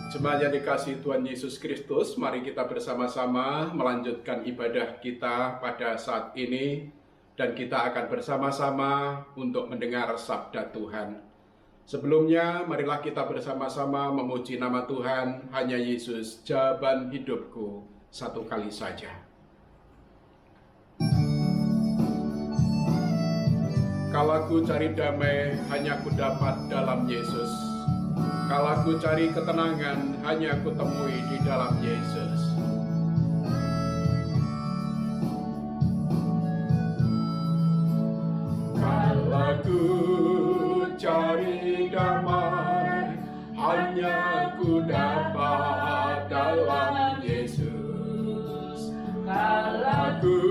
Jemaat yang dikasihi Tuhan Yesus Kristus, mari kita bersama-sama melanjutkan ibadah kita pada saat ini, dan kita akan bersama-sama untuk mendengar sabda Tuhan. Sebelumnya, marilah kita bersama-sama memuji nama Tuhan. Hanya Yesus, jawaban hidupku, satu kali saja. Kalau ku cari damai, hanya ku dapat dalam Yesus. Kalau ku cari ketenangan, hanya ku temui di dalam Yesus. Kalau ku cari damai, hanya ku dapat dalam Yesus. Kalau ku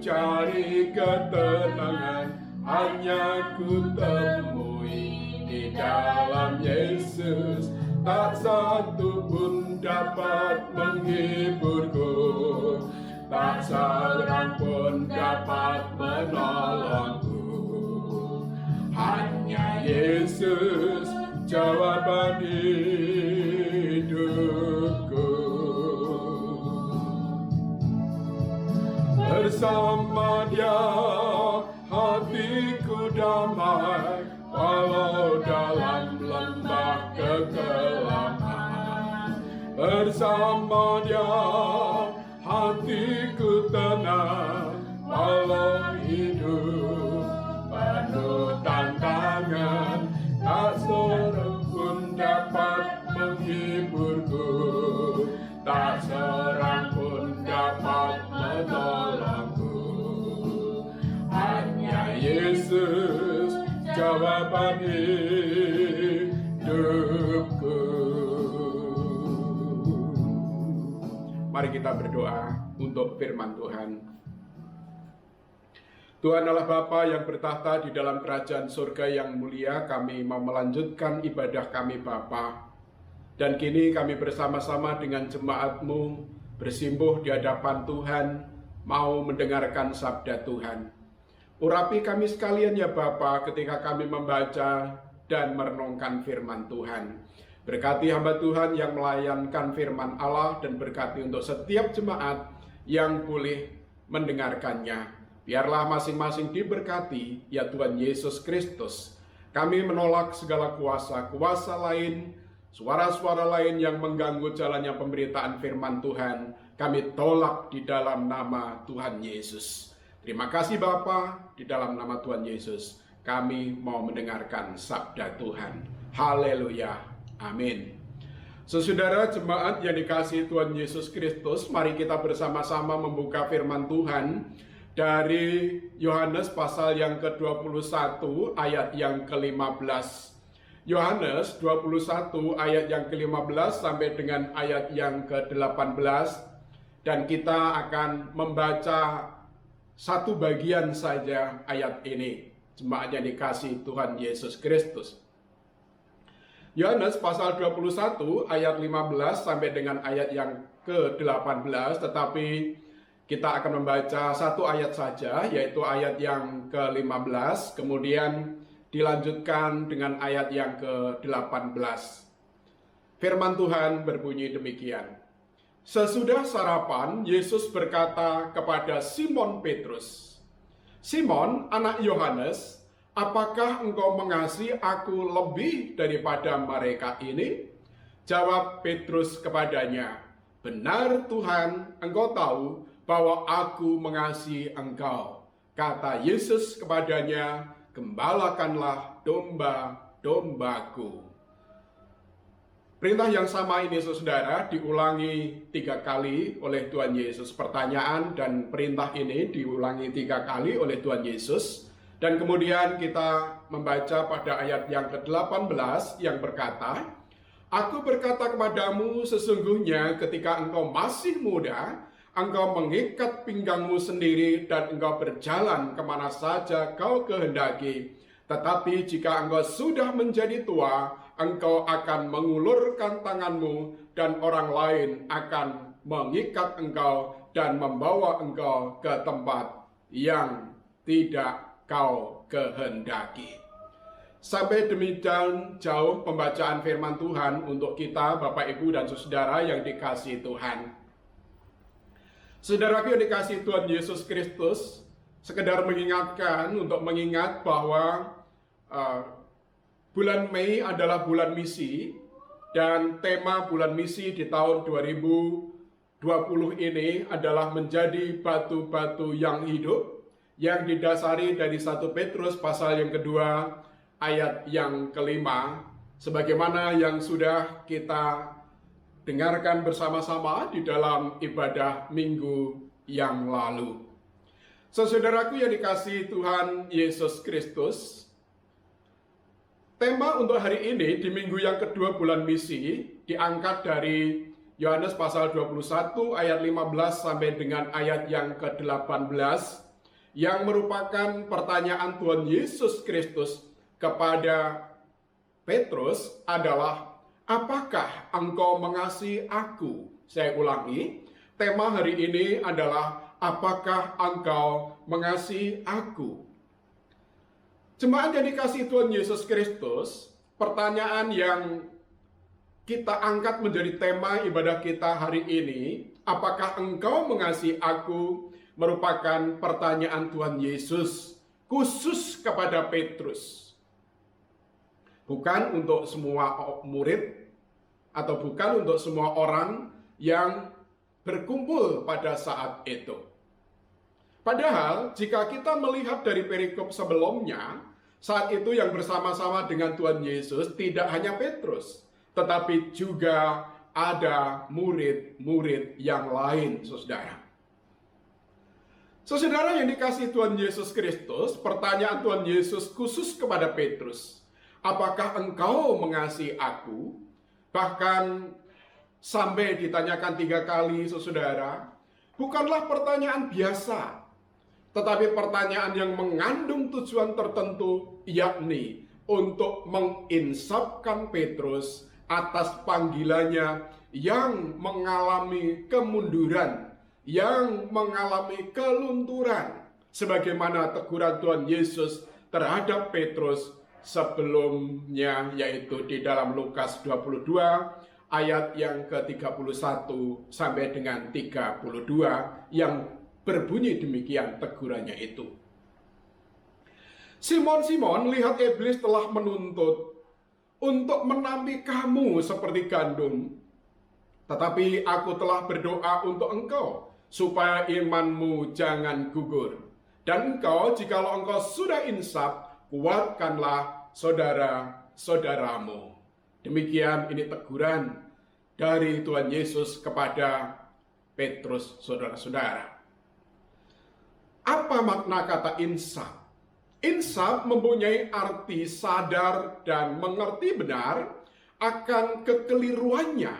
cari ketenangan, hanya ku temui di dalam Yesus. Tak satu pun dapat menghiburku, tak seorang pun dapat menolongku. Hanya Yesus, jawaban hidupku. Bersama Dia hatiku damai, walau dalam lembah kegelapan. Bersama Dia hatiku tenang, walau hidup penuh tantangan. Tak seorang pun dapat menghiburku, tak seorang pun dapat menolongku. Hanya Yesus, jawaban hidupku. Mari kita berdoa untuk firman Tuhan. Tuhan Allah Bapa yang bertahta di dalam kerajaan surga yang mulia, kami mau melanjutkan ibadah kami Bapa. Dan kini kami bersama-sama dengan jemaat-Mu bersimpuh di hadapan Tuhan, mau mendengarkan sabda Tuhan. Urapi kami sekalian ya Bapa ketika kami membaca dan merenungkan firman Tuhan. Berkati hamba Tuhan yang melayankan firman Allah, dan berkati untuk setiap jemaat yang boleh mendengarkannya. Biarlah masing-masing diberkati ya Tuhan Yesus Kristus. Kami menolak segala kuasa lain, suara-suara lain yang mengganggu jalannya pemberitaan firman Tuhan. Kami tolak di dalam nama Tuhan Yesus. Terima kasih Bapa, di dalam nama Tuhan Yesus kami mau mendengarkan sabda Tuhan. Haleluya, amin. Saudara jemaat yang dikasihi Tuhan Yesus Kristus, mari kita bersama-sama membuka firman Tuhan dari Yohanes pasal yang ke-21 ayat yang ke-15. Yohanes 21 ayat yang ke-15 sampai dengan ayat yang ke-18. Dan kita akan membaca satu bagian saja ayat ini. Jemaat yang dikasihi Tuhan Yesus Kristus. Yohanes pasal 21 ayat 15 sampai dengan ayat yang ke-18, tetapi kita akan membaca satu ayat saja, yaitu ayat yang ke-15, kemudian dilanjutkan dengan ayat yang ke-18. Firman Tuhan berbunyi demikian. Sesudah sarapan, Yesus berkata kepada Simon Petrus, "Simon, anak Yohanes, apakah engkau mengasihi aku lebih daripada mereka ini?" Jawab Petrus kepadanya, "Benar Tuhan, engkau tahu bahwa aku mengasihi engkau." Kata Yesus kepadanya, "Gembalakanlah domba-dombaku." Perintah yang sama ini saudara diulangi 3 kali oleh Tuhan Yesus. Pertanyaan dan perintah ini diulangi 3 kali oleh Tuhan Yesus. Dan kemudian kita membaca pada ayat yang ke-18 yang berkata, "Aku berkata kepadamu, sesungguhnya ketika engkau masih muda, engkau mengikat pinggangmu sendiri dan engkau berjalan kemana saja kau kehendaki. Tetapi jika engkau sudah menjadi tua, engkau akan mengulurkan tanganmu dan orang lain akan mengikat engkau dan membawa engkau ke tempat yang tidak kau kehendaki." Sampai demikian jauh pembacaan firman Tuhan untuk kita, Bapak, Ibu, dan saudara yang dikasihi Tuhan. Saudaraku yang dikasihi Tuhan Yesus Kristus, sekedar mengingatkan untuk mengingat bahwa bulan Mei adalah bulan misi, dan tema bulan misi di tahun 2020 ini adalah menjadi batu-batu yang hidup, yang didasari dari 1 Petrus pasal yang kedua ayat yang kelima, sebagaimana yang sudah kita dengarkan bersama-sama di dalam ibadah minggu yang lalu. Saudaraku yang dikasihi Tuhan Yesus Kristus, tema untuk hari ini di minggu yang kedua bulan misi diangkat dari Yohanes pasal 21 ayat 15 sampai dengan ayat yang ke-18, yang merupakan pertanyaan Tuhan Yesus Kristus kepada Petrus adalah, apakah engkau mengasihi aku? Saya ulangi, tema hari ini adalah, apakah engkau mengasihi aku? Jemaat yang dikasihi Tuhan Yesus Kristus, pertanyaan yang kita angkat menjadi tema ibadah kita hari ini, apakah engkau mengasihi aku, merupakan pertanyaan Tuhan Yesus khusus kepada Petrus. Bukan untuk semua murid, atau bukan untuk semua orang yang berkumpul pada saat itu. Padahal jika kita melihat dari perikop sebelumnya, saat itu yang bersama-sama dengan Tuhan Yesus tidak hanya Petrus, tetapi juga ada murid-murid yang lain, saudara. Saudara yang dikasihi Tuhan Yesus Kristus, pertanyaan Tuhan Yesus khusus kepada Petrus, apakah engkau mengasihi aku? Bahkan sampai ditanyakan 3 kali, saudara, bukanlah pertanyaan biasa, tetapi pertanyaan yang mengandung tujuan tertentu, yakni untuk menginsafkan Petrus atas panggilannya yang mengalami kemunduran, yang mengalami kelunturan, sebagaimana teguran Tuhan Yesus terhadap Petrus sebelumnya, yaitu di dalam Lukas 22 ayat yang ke-31 sampai dengan 32, yang berbunyi demikian tegurannya itu. Simon, lihat iblis telah menuntut untuk menampi kamu seperti gandum, tetapi aku telah berdoa untuk engkau supaya imanmu jangan gugur. Dan engkau, jikalau engkau sudah insaf, kuatkanlah saudara-saudaramu. Demikian ini teguran dari Tuhan Yesus kepada Petrus, saudara-saudara. Apa makna kata insaf? Insaf mempunyai arti sadar dan mengerti benar akan kekeliruannya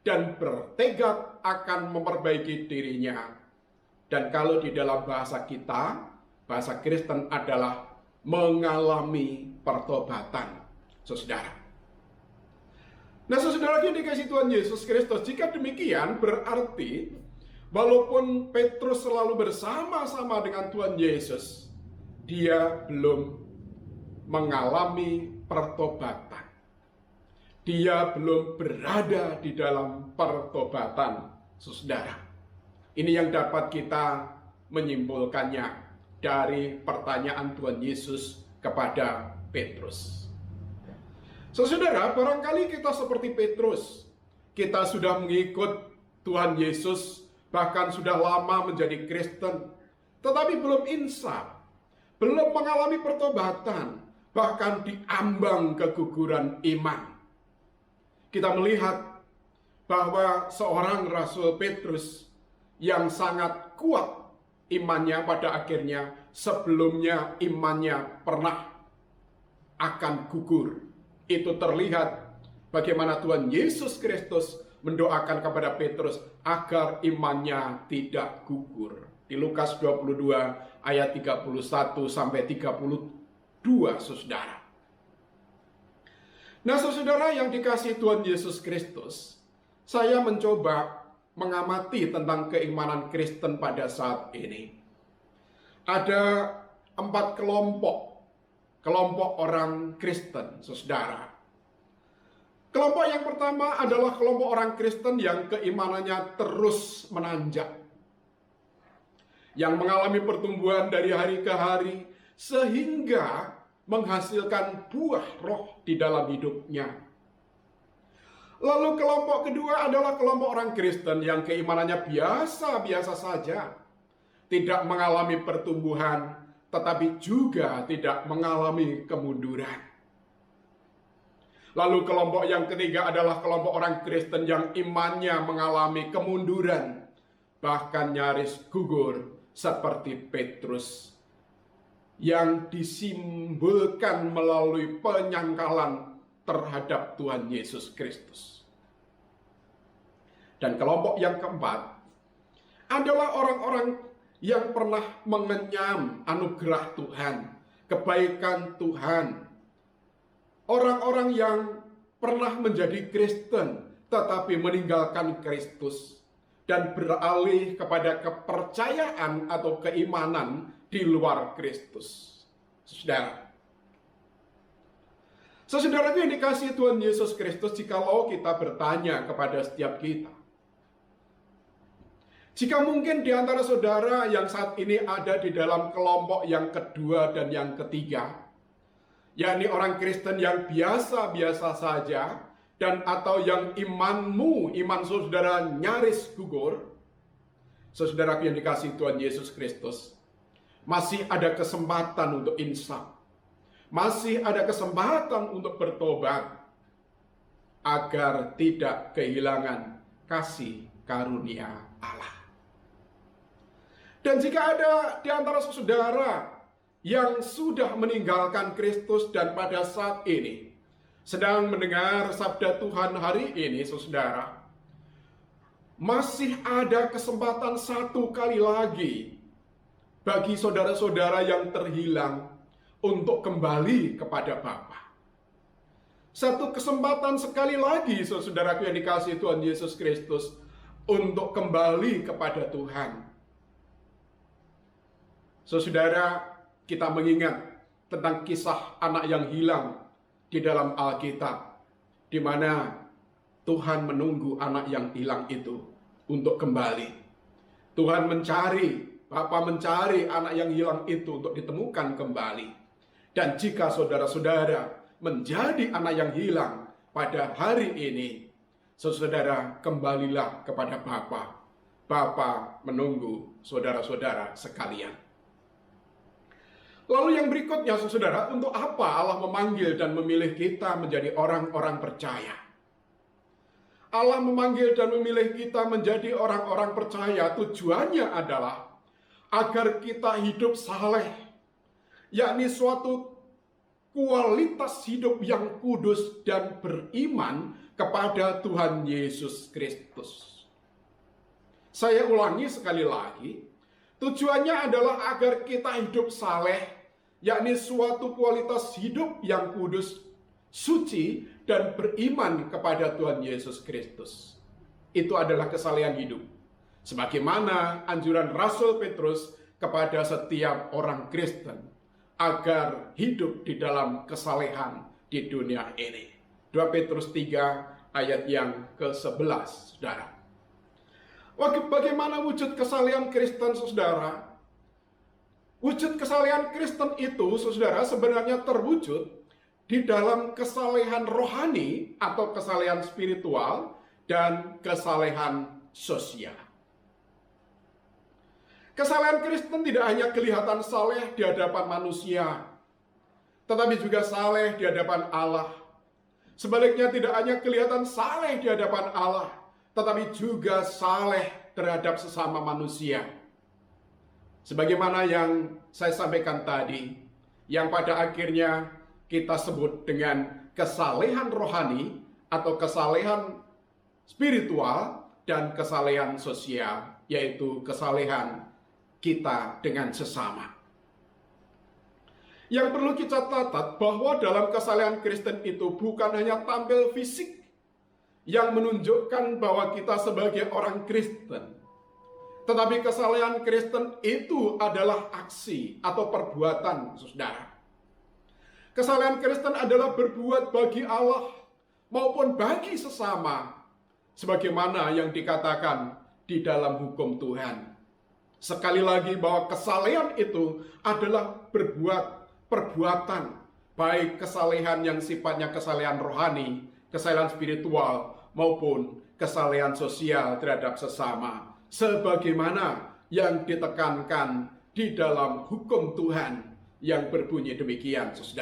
dan bertekad akan memperbaiki dirinya. Dan kalau di dalam bahasa kita, bahasa Kristen adalah mengalami pertobatan, saudara. Nah, saudara yang dikasihi Tuhan Yesus Kristus, jika demikian berarti walaupun Petrus selalu bersama-sama dengan Tuhan Yesus, dia belum mengalami pertobatan. Dia belum berada di dalam pertobatan, saudara. Ini yang dapat kita menyimpulkannya dari pertanyaan Tuhan Yesus kepada Petrus. Saudara, barangkali kita seperti Petrus. Kita sudah mengikut Tuhan Yesus, bahkan sudah lama menjadi Kristen, tetapi belum insaf, belum mengalami pertobatan, bahkan diambang keguguran iman. Kita melihat bahwa seorang Rasul Petrus yang sangat kuat imannya pada akhirnya, sebelumnya imannya pernah akan gugur. Itu terlihat bagaimana Tuhan Yesus Kristus mendoakan kepada Petrus agar imannya tidak gugur. Di Lukas 22 ayat 31 sampai 32, saudara. Nah, saudara yang dikasihi Tuhan Yesus Kristus, saya mencoba mengamati tentang keimanan Kristen pada saat ini. Ada 4 kelompok kelompok orang Kristen, saudara. Kelompok yang pertama adalah kelompok orang Kristen yang keimanannya terus menanjak, yang mengalami pertumbuhan dari hari ke hari, sehingga menghasilkan buah roh di dalam hidupnya. Lalu kelompok kedua adalah kelompok orang Kristen yang keimanannya biasa-biasa saja, tidak mengalami pertumbuhan, tetapi juga tidak mengalami kemunduran. Lalu kelompok yang ketiga adalah kelompok orang Kristen yang imannya mengalami kemunduran, bahkan nyaris gugur seperti Petrus, yang disimbolkan melalui penyangkalan terhadap Tuhan Yesus Kristus. Dan kelompok yang keempat adalah orang-orang yang pernah mengenyam anugerah Tuhan, kebaikan Tuhan. Orang-orang yang pernah menjadi Kristen tetapi meninggalkan Kristus dan beralih kepada kepercayaan atau keimanan di luar Kristus. Saudara yang dikasihi Tuhan Yesus Kristus, jikalau kita bertanya kepada setiap kita, jika mungkin di antara saudara yang saat ini ada di dalam kelompok yang kedua dan yang ketiga, yakni orang Kristen yang biasa-biasa saja, dan atau yang iman saudara nyaris gugur, saudara yang dikasihi Tuhan Yesus Kristus, masih ada kesempatan untuk insaf, masih ada kesempatan untuk bertobat, agar tidak kehilangan kasih karunia Allah. Dan jika ada di antara saudara yang sudah meninggalkan Kristus dan pada saat ini sedang mendengar sabda Tuhan hari ini, saudara, masih ada kesempatan satu kali lagi bagi saudara-saudara yang terhilang untuk kembali kepada Bapa. Satu kesempatan sekali lagi, saudaraku yang dikasihi Tuhan Yesus Kristus, untuk kembali kepada Tuhan. Saudara, kita mengingat tentang kisah anak yang hilang di dalam Alkitab, di mana Tuhan menunggu anak yang hilang itu untuk kembali. Tuhan mencari, Bapa mencari anak yang hilang itu untuk ditemukan kembali. Dan jika saudara-saudara menjadi anak yang hilang pada hari ini, saudara kembalilah kepada Bapa. Bapa menunggu saudara-saudara sekalian. Lalu yang berikutnya, saudara, untuk apa Allah memanggil dan memilih kita menjadi orang-orang percaya? Allah memanggil dan memilih kita menjadi orang-orang percaya, tujuannya adalah agar kita hidup saleh, yakni suatu kualitas hidup yang kudus dan beriman kepada Tuhan Yesus Kristus. Saya ulangi sekali lagi, tujuannya adalah agar kita hidup saleh, yakni suatu kualitas hidup yang kudus, suci, dan beriman kepada Tuhan Yesus Kristus. Itu adalah kesalehan hidup, sebagaimana anjuran Rasul Petrus kepada setiap orang Kristen agar hidup di dalam kesalehan di dunia ini. 2 Petrus 3 ayat yang ke-11, saudara. Bagaimana wujud kesalehan Kristen, saudara? Wujud kesalehan Kristen itu, saudara, sebenarnya terwujud di dalam kesalehan rohani atau kesalehan spiritual dan kesalehan sosial. Kesalehan Kristen tidak hanya kelihatan saleh di hadapan manusia, tetapi juga saleh di hadapan Allah. Sebaliknya tidak hanya kelihatan saleh di hadapan Allah, tetapi juga saleh terhadap sesama manusia. Sebagaimana yang saya sampaikan tadi, yang pada akhirnya kita sebut dengan kesalehan rohani atau kesalehan spiritual dan kesalehan sosial, yaitu kesalehan kita dengan sesama. Yang perlu kita catat bahwa dalam kesalehan Kristen itu bukan hanya tampil fisik yang menunjukkan bahwa kita sebagai orang Kristen, tetapi kesalehan Kristen itu adalah aksi atau perbuatan, saudara. Kesalehan Kristen adalah berbuat bagi Allah maupun bagi sesama, sebagaimana yang dikatakan di dalam hukum Tuhan. Sekali lagi bahwa kesalehan itu adalah berbuat perbuatan, baik kesalehan yang sifatnya kesalehan rohani, kesalehan spiritual, maupun kesalehan sosial terhadap sesama, sebagaimana yang ditekankan di dalam hukum Tuhan yang berbunyi demikian.